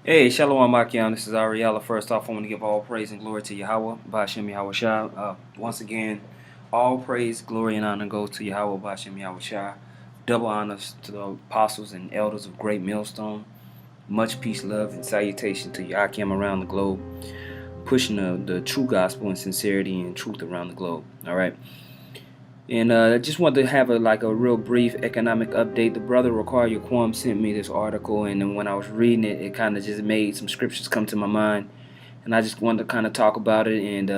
Hey, Shalom Akim. This is Ariella. First off, I want to give all praise and glory to Yahweh, Ba'ashem Yahweh Shah. Once again, all praise, glory, and honor goes to Yahweh, Ba'ashem Yahweh Shah. Double honors to the apostles and elders of Great Millstone. Much peace, love, and salutation to Yakim around the globe, pushing the true gospel and sincerity and truth around the globe. All right. And I just wanted to have a real brief economic update. The brother Require Yaquam sent me this article, and then when I was reading it, it kind of just made some scriptures come to my mind, and I just wanted to kind of talk about it and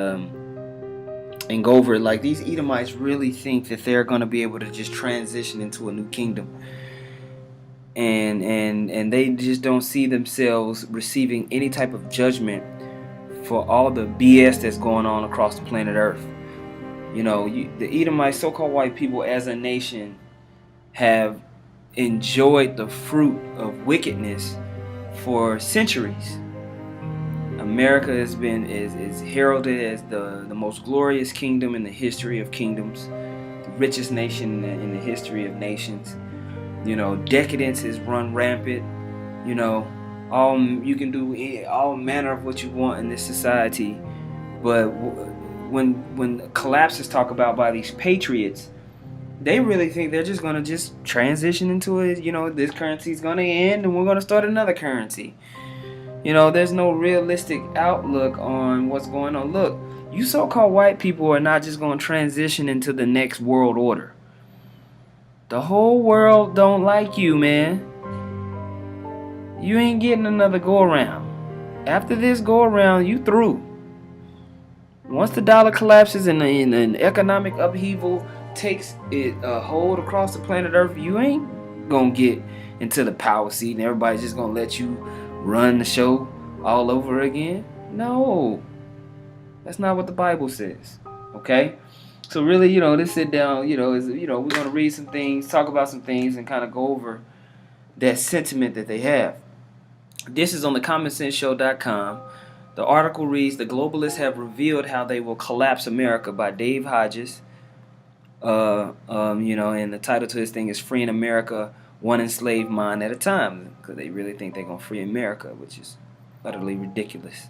go over it. Like, these Edomites really think that they're going to be able to just transition into a new kingdom, and they just don't see themselves receiving any type of judgment for all the BS that's going on across the planet Earth. You know, the Edomites, so-called white people as a nation, have enjoyed the fruit of wickedness for centuries. America is heralded as the most glorious kingdom in the history of kingdoms, the richest nation in the history of nations. You know, decadence has run rampant. You know, you can do all manner of what you want in this society, but when collapse is talked about by these patriots, they really think they're just gonna just transition into it. You know, this currency is gonna end and we're gonna start another currency. You know, there's no realistic outlook on what's going on. Look, you so-called white people are not just gonna transition into the next world order. The whole world don't like you, man. You ain't getting another go around. After this go around, you through. Once the dollar collapses and an economic upheaval takes it a hold across the planet Earth, you ain't gonna get into the power seat and everybody's just gonna let you run the show all over again. No, that's not what the Bible says. Okay, so really, let's sit down. We're gonna read some things, talk about some things, and kind of go over that sentiment that they have. This is on the CommonSenseShow.com. The article reads, "The globalists have revealed how they will collapse America" by Dave Hodges. And the title to this thing is "Freeing America One Enslaved Mind at a Time," because they really think they're going to free America, which is utterly ridiculous.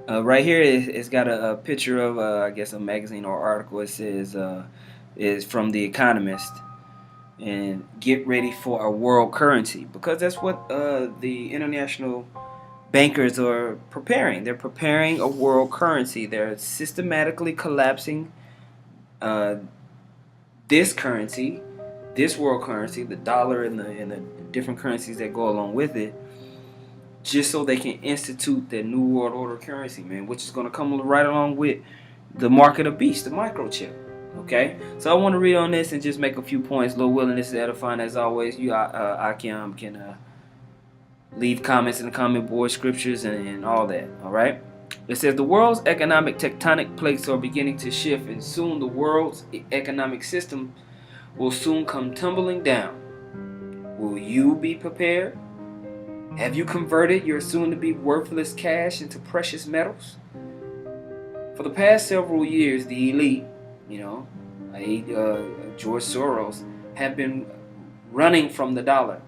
Right here, it's got a picture of, I guess, a magazine or article. It says, is from The Economist, and get ready for a world currency, because that's what the international bankers are preparing. They're preparing a world currency. They're systematically collapsing this currency, this world currency, the dollar and the different currencies that go along with it, just so they can institute their new world order currency, man, which is going to come right along with the mark of the beast, the microchip. Okay, so I want to read on this and just make a few points. Lord willing, this is edifying as always. Akim can leave comments in the comment board, scriptures, and all that. All right. It says the world's economic tectonic plates are beginning to shift, and soon the world's economic system will soon come tumbling down. Will you be prepared? Have you converted your soon-to-be worthless cash into precious metals? For the past several years, the elite, George Soros, have been running from the dollar.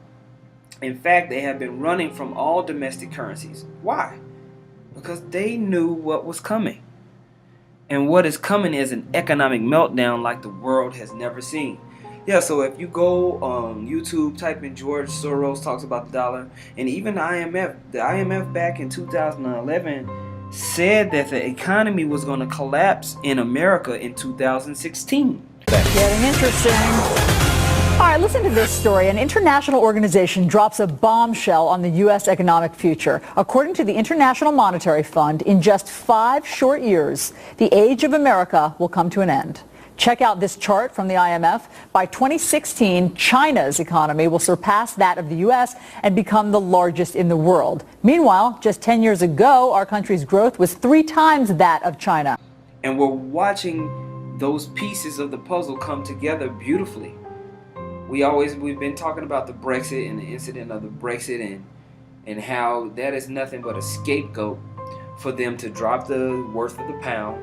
In fact, they have been running from all domestic currencies. Why? Because they knew what was coming. And what is coming is an economic meltdown like the world has never seen. Yeah, so if you go on YouTube, type in George Soros talks about the dollar, and even the IMF back in 2011 said that the economy was going to collapse in America in 2016. Getting interesting. All right, listen to this story. An international organization drops a bombshell on the U.S. economic future. According to the International Monetary Fund, in just 5 short years, the age of America will come to an end. Check out this chart from the IMF. By 2016, China's economy will surpass that of the U.S. and become the largest in the world. Meanwhile, just 10 years ago, our country's growth was 3 times that of China. And we're watching those pieces of the puzzle come together beautifully. We've been talking about the Brexit and the incident of the Brexit and how that is nothing but a scapegoat for them to drop the worth of the pound,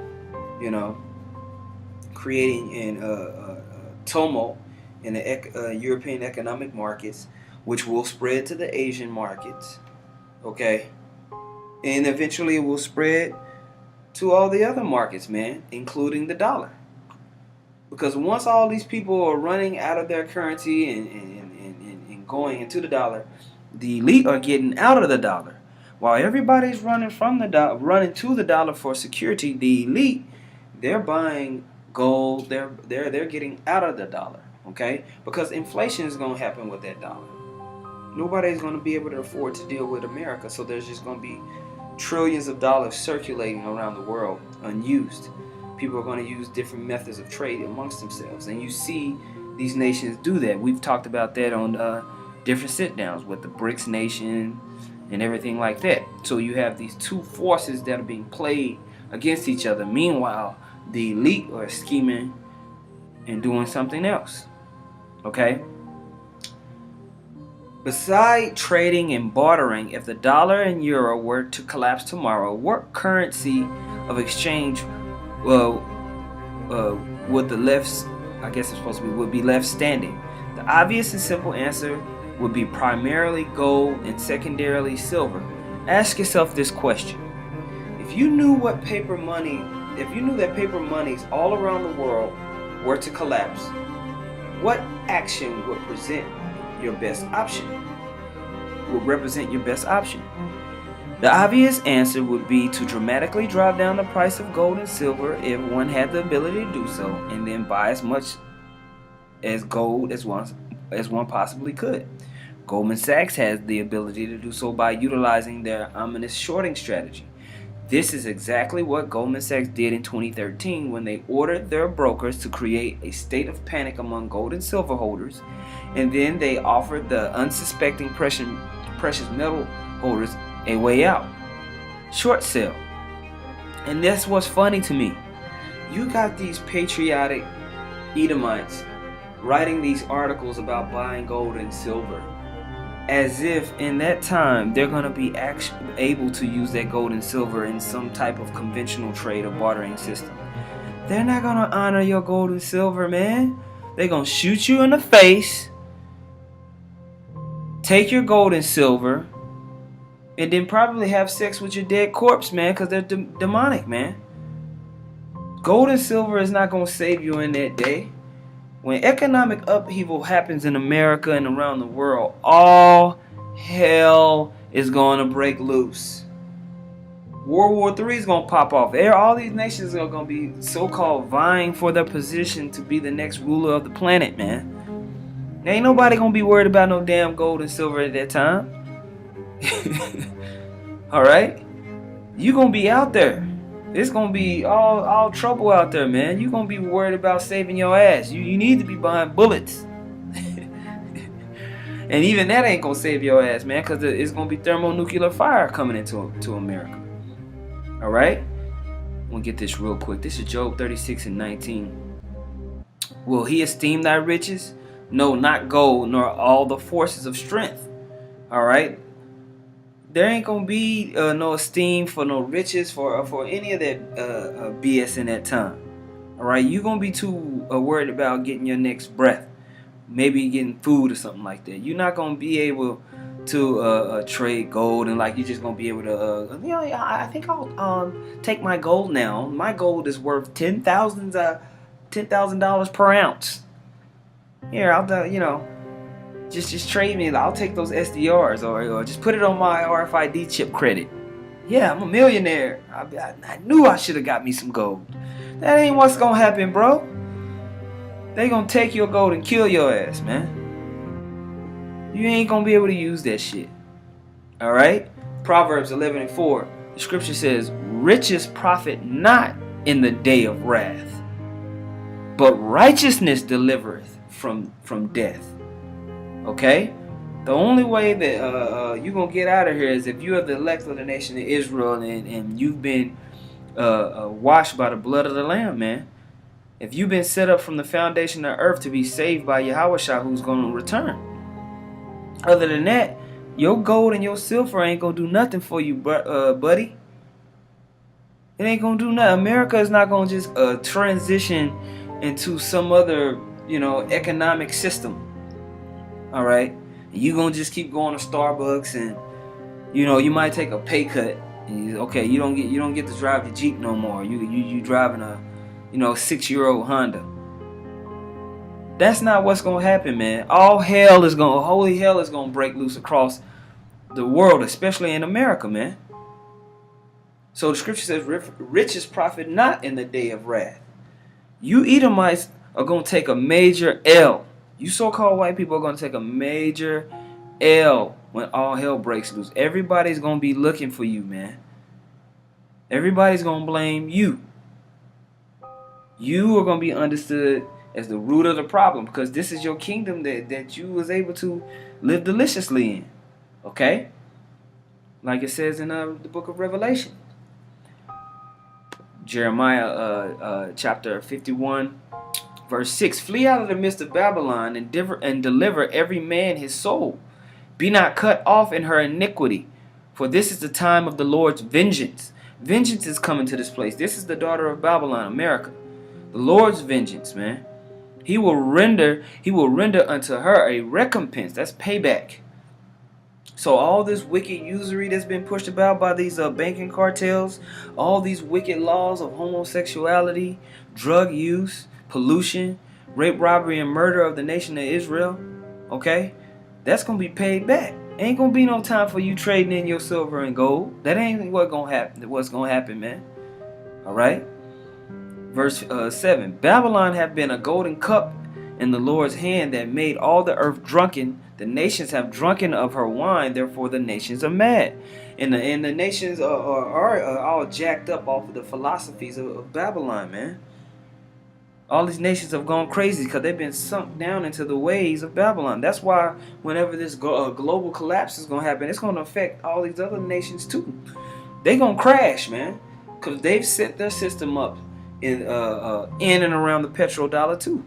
creating a tumult in the European economic markets, which will spread to the Asian markets. Okay? And eventually it will spread to all the other markets, man, including the dollar. Because once all these people are running out of their currency and going into the dollar, the elite are getting out of the dollar. While everybody's running from the running to the dollar for security, the elite, they're buying gold. They're getting out of the dollar. Okay, because inflation is going to happen with that dollar. Nobody's going to be able to afford to deal with America, so there's just going to be trillions of dollars circulating around the world unused. People are going to use different methods of trade amongst themselves, and you see these nations do that. We've talked about that on different sit-downs with the BRICS nation and everything like that. So you have these two forces that are being played against each other. Meanwhile, the elite are scheming and doing something else. Okay? Beside trading and bartering, if the dollar and euro were to collapse tomorrow, what currency of exchange would the left, I guess it's supposed to be, would be left standing? The obvious and simple answer would be primarily gold and secondarily silver. Ask yourself this question. If you knew that paper monies all around the world were to collapse, what action would represent your best option? The obvious answer would be to dramatically drive down the price of gold and silver if one had the ability to do so, and then buy as much as gold as one possibly could. Goldman Sachs has the ability to do so by utilizing their ominous shorting strategy. This is exactly what Goldman Sachs did in 2013 when they ordered their brokers to create a state of panic among gold and silver holders, and then they offered the unsuspecting precious metal holders a way out. Short sale. And that's what's funny to me. You got these patriotic Edomites writing these articles about buying gold and silver as if in that time they're going to be able to use that gold and silver in some type of conventional trade or bartering system. They're not going to honor your gold and silver, man. They're going to shoot you in the face, take your gold and silver, and then probably have sex with your dead corpse, man, because they're demonic, man. Gold and silver is not going to save you in that day. When economic upheaval happens in America and around the world, all hell is going to break loose. World War III is going to pop off. All these nations are going to be so-called vying for their position to be the next ruler of the planet, man. There ain't nobody going to be worried about no damn gold and silver at that time. Alright? You going to be out there. It's going to be all trouble out there, man. You're going to be worried about saving your ass. You need to be buying bullets. And even that ain't going to save your ass, man, because it's going to be thermonuclear fire coming into America. Alright? I'm going to get this real quick. This is Job 36:19. Will he esteem thy riches? No, not gold, nor all the forces of strength. Alright? There ain't gonna be no esteem for no riches for any of that BS in that time. All right, you gonna be too worried about getting your next breath, maybe getting food or something like that. You're not gonna be able to trade gold and like you're just gonna be able to. I think I'll take my gold now. My gold is worth $10,000 per ounce. Here, I'll Just trade me. I'll take those SDRs or just put it on my RFID chip credit. Yeah, I'm a millionaire. I knew I should have got me some gold. That ain't what's gonna happen, bro. They gonna take your gold and kill your ass, man. You ain't gonna be able to use that shit. Alright? Proverbs 11:4. The scripture says, riches profit not in the day of wrath, but righteousness delivereth from death. Okay? The only way that you're going to get out of here is if you are the elect of the nation of Israel and you've been washed by the blood of the Lamb, man. If you've been set up from the foundation of earth to be saved by Yahushua who's going to return. Other than that, your gold and your silver ain't going to do nothing for you, buddy. It ain't going to do nothing. America is not going to just transition into some other, economic system. All right, you gonna just keep going to Starbucks You might take a pay cut. Okay, you don't get to drive the Jeep no more. You driving a 6-year-old Honda. That's not what's gonna happen, man. Holy hell is gonna break loose across the world, especially in America, man. So the scripture says, riches profit not in the day of wrath. You Edomites are gonna take a major L. You so-called white people are gonna take a major L when all hell breaks loose. Everybody's gonna be looking for you, man. Everybody's gonna blame you. You are gonna be understood as the root of the problem, because this is your kingdom that you was able to live deliciously in. Okay? Like it says in the book of Revelation. Jeremiah chapter 51, verse 6. Flee out of the midst of Babylon and deliver every man his soul. Be not cut off in her iniquity, for this is the time of the Lord's vengeance. Vengeance is coming to this place. This is the daughter of Babylon, America. The Lord's vengeance, man. He will render unto her a recompense. That's payback. So all this wicked usury that's been pushed about by these banking cartels, all these wicked laws of homosexuality, drug use, pollution, rape, robbery, and murder of the nation of Israel, okay? That's going to be paid back. Ain't going to be no time for you trading in your silver and gold. That ain't what's going to happen, man. All right? Verse 7. Babylon have been a golden cup in the Lord's hand that made all the earth drunken. The nations have drunken of her wine, therefore the nations are mad. And the nations are all jacked up off of the philosophies of Babylon, man. All these nations have gone crazy because they've been sunk down into the ways of Babylon. That's why whenever this global collapse is going to happen, it's going to affect all these other nations too. They're going to crash, man, because they've set their system up in and around the petrodollar too.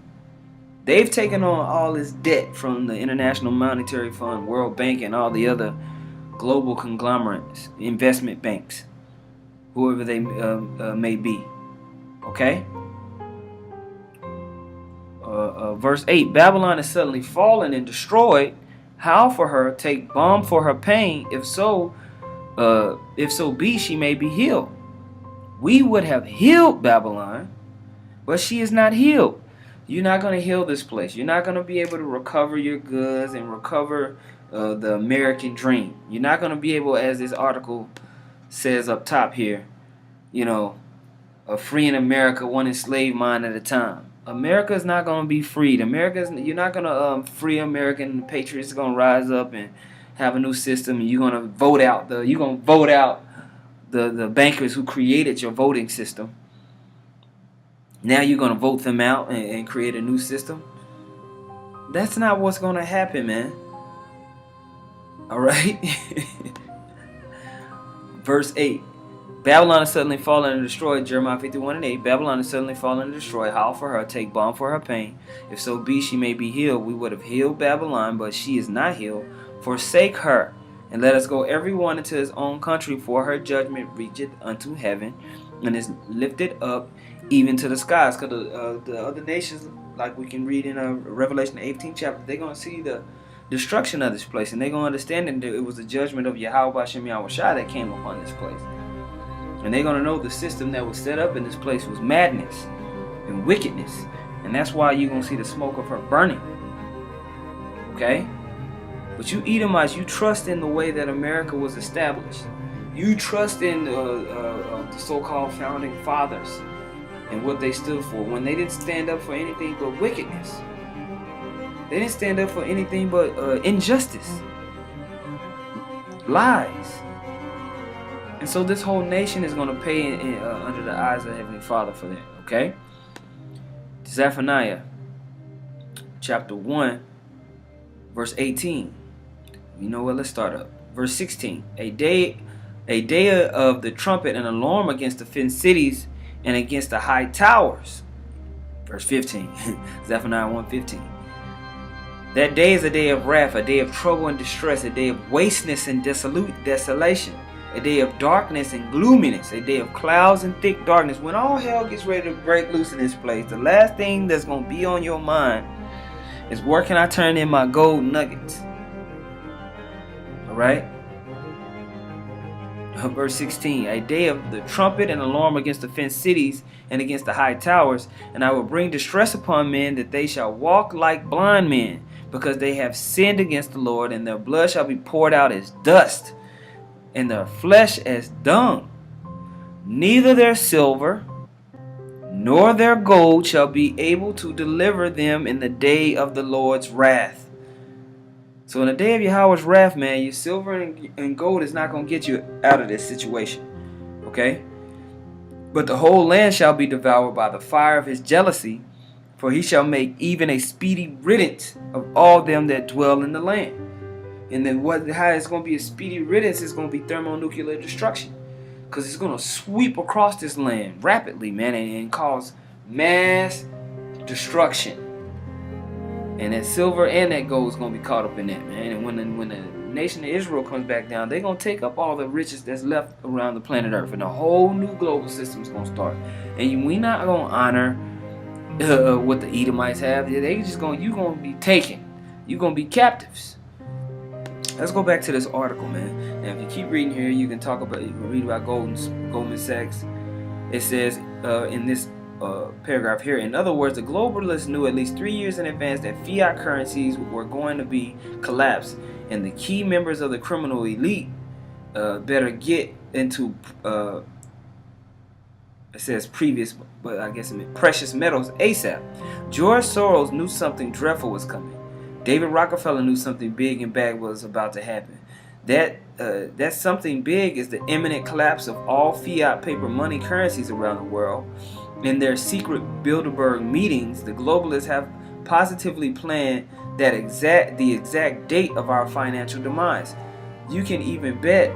They've taken on all this debt from the International Monetary Fund, World Bank, and all the other global conglomerates, investment banks, whoever they may be. Okay? Verse 8, Babylon is suddenly fallen and destroyed. Howl for her, take balm for her pain. If so be she may be healed. We would have healed Babylon, but she is not healed. You're not going to heal this place. You're not going to be able to recover your goods and recover the American dream. You're not going to be able, as this article says up top here, freeing America one enslaved mind at a time. America is not going to be freed. You're not going to free America, and the Patriots are going to rise up and have a new system, and you're going to vote out the bankers who created your voting system. Now you're going to vote them out and create a new system. That's not what's going to happen, man. All right? Verse 8. Babylon is suddenly fallen and destroyed. Jeremiah 51 and 8. Babylon is suddenly fallen and destroyed. Howl for her, take balm for her pain. If so be she may be healed. We would have healed Babylon, but she is not healed. Forsake her, and let us go every one into his own country, for her judgment reacheth unto heaven, and is lifted up even to the skies. Because the other nations, like we can read in Revelation 18th chapter, they're going to see the destruction of this place, and they're going to understand that it was the judgment of Yahweh Bashem Yahushua that came upon this place. And they're going to know the system that was set up in this place was madness and wickedness. And that's why you're going to see the smoke of her burning. Okay? But you Edomites, you trust in the way that America was established. You trust in the so-called founding fathers and what they stood for, when they didn't stand up for anything but wickedness. They didn't stand up for anything but injustice, lies. And so this whole nation is going to pay under the eyes of Heavenly Father for that, okay? Zephaniah chapter 1, verse 18. You know what? Let's start up. Verse 16. A day of the trumpet and alarm against the fenced cities and against the high towers. Verse 15. Zephaniah 1:15. That day is a day of wrath, a day of trouble and distress, a day of wasteness and desolation, a day of darkness and gloominess, a day of clouds and thick darkness. When all hell gets ready to break loose in this place, the last thing that's going to be on your mind is, where can I turn in my gold nuggets? All right? Verse 16, a day of the trumpet and alarm against the fenced cities and against the high towers, and I will bring distress upon men, that they shall walk like blind men, because they have sinned against the Lord, and their blood shall be poured out as dust, and their flesh as dung. Neither their silver nor their gold shall be able to deliver them in the day of the Lord's wrath. So in the day of Yahweh's wrath, man, your silver and gold is not going to get you out of this situation. Okay? But the whole land shall be devoured by the fire of his jealousy, for he shall make even a speedy riddance of all them that dwell in the land. And then how it's going to be a speedy riddance is going to be thermonuclear destruction. Because it's going to sweep across this land rapidly, man, and cause mass destruction. And that silver and that gold is going to be caught up in that, man. And when the nation of Israel comes back down, they're going to take up all the riches that's left around the planet Earth. And a whole new global system is going to start. And we're not going to honor what the Edomites have. You're going to be taken. You're going to be captives. Let's go back to this article, man. Now, if you keep reading here, you can read about Goldman Sachs. It says in this paragraph here, in other words, the globalists knew at least 3 years in advance that fiat currencies were going to be collapsed, and the key members of the criminal elite better get into it says previous, but I guess it meant precious metals ASAP. George Soros knew something dreadful was coming. David Rockefeller knew something big and bad was about to happen. That something big is the imminent collapse of all fiat paper money currencies around the world. In their secret Bilderberg meetings, the globalists have positively planned the exact date of our financial demise. You can even bet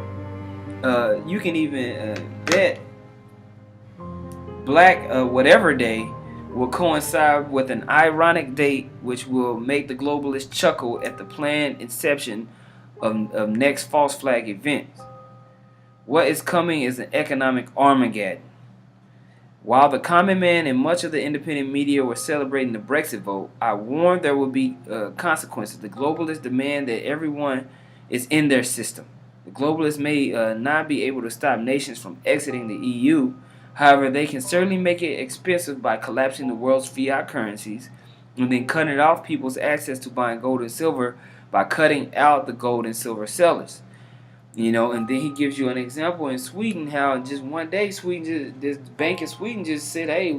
Black whatever day will coincide with an ironic date which will make the globalists chuckle at the planned inception of next false flag events. What is coming is an economic Armageddon. While the common man and much of the independent media were celebrating the Brexit vote, I warned there would be consequences. The globalists demand that everyone is in their system. The globalists may not be able to stop nations from exiting the EU. However, they can certainly make it expensive by collapsing the world's fiat currencies and then cutting off people's access to buying gold and silver by cutting out the gold and silver sellers. And then he gives you an example in Sweden, how just one day this bank in Sweden just said, hey,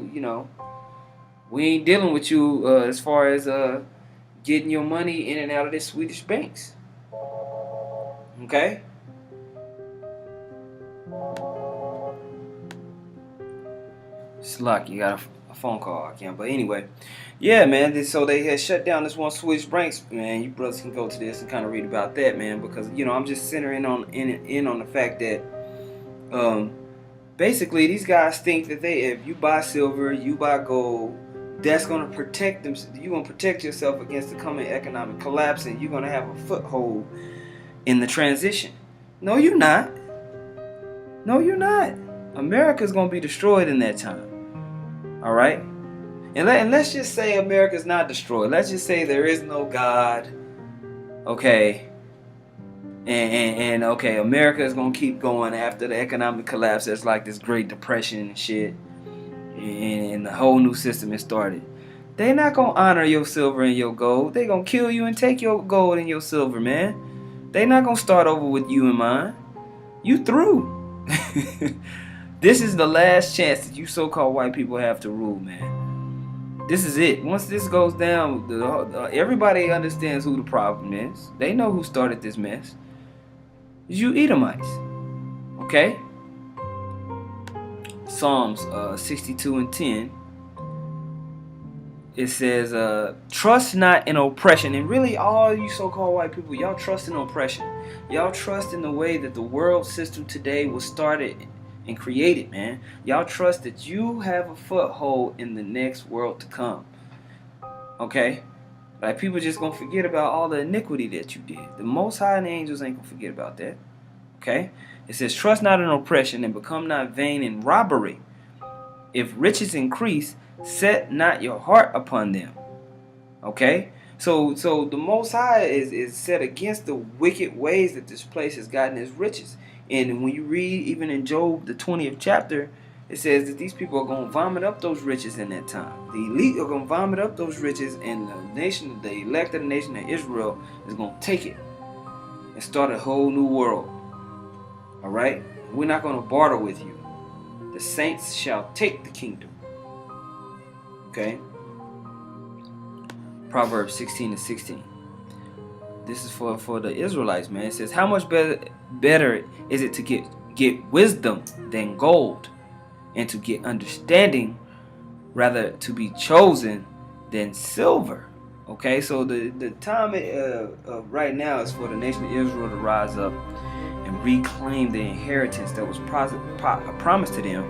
we ain't dealing with you as far as getting your money in and out of the Swedish banks. Okay? It's lucky you got a phone call, I can't. But anyway, yeah, man. So they had shut down this one Swedish bank, man. You brothers can go to this and kind of read about that, man, because I'm just centering on the fact that basically these guys think that if you buy silver, you buy gold, that's gonna protect them. You're gonna protect yourself against the coming economic collapse, and you're gonna have a foothold in the transition. No, you're not. No, you're not. America's gonna be destroyed in that time. All right, and let's just say America's not destroyed. Let's just say there is no God. Okay, and okay, America is gonna keep going after the economic collapse. That's like this Great Depression and shit, and the whole new system is started. They're not gonna honor your silver and your gold. They're gonna kill you and take your gold and your silver, man. They're not gonna start over with you in mind. You through. This is the last chance that you so-called white people have to rule, man. This is it. Once this goes down, everybody understands who the problem is. They know who started this mess. It's you Edomites. Okay? Psalms 62:10. It says, trust not in oppression. And really, all you so-called white people, y'all trust in oppression. Y'all trust in the way that the world system today was started and created, man. Y'all trust that you have a foothold in the next world to come. Okay? Like, people just gonna forget about all the iniquity that you did. The Most High and the angels ain't gonna forget about that. Okay? It says, trust not in oppression and become not vain in robbery. If riches increase, set not your heart upon them. Okay? So the Most High is set against the wicked ways that this place has gotten its riches. And when you read even in Job, the 20th chapter, it says that these people are going to vomit up those riches in that time. The elite are going to vomit up those riches, and the nation, the elected nation of Israel, is going to take it and start a whole new world. All right? We're not going to barter with you. The saints shall take the kingdom. Okay? Proverbs 16:16. This is for the Israelites, man. It says, how much better is it to get wisdom than gold, and to get understanding rather to be chosen than silver. Okay, so the time right now is for the nation of Israel to rise up and reclaim the inheritance that was promised to them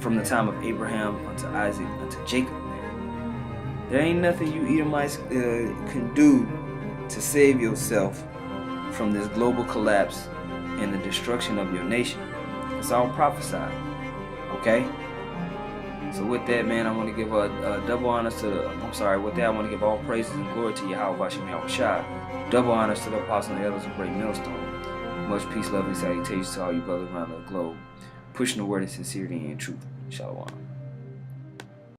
from the time of Abraham unto Isaac unto Jacob. There ain't nothing you Edomites can do to save yourself from this global collapse and the destruction of your nation. It's all prophesied. Okay? So with that, man, I want to give a double honors to with that, I want to give all praises and glory to Yahweh Bashem Yahushua. Double honors to the apostles and elders of Great Millstone. Much peace, love, and salutations to all you brothers around the globe, pushing the word in sincerity and truth. Shalom.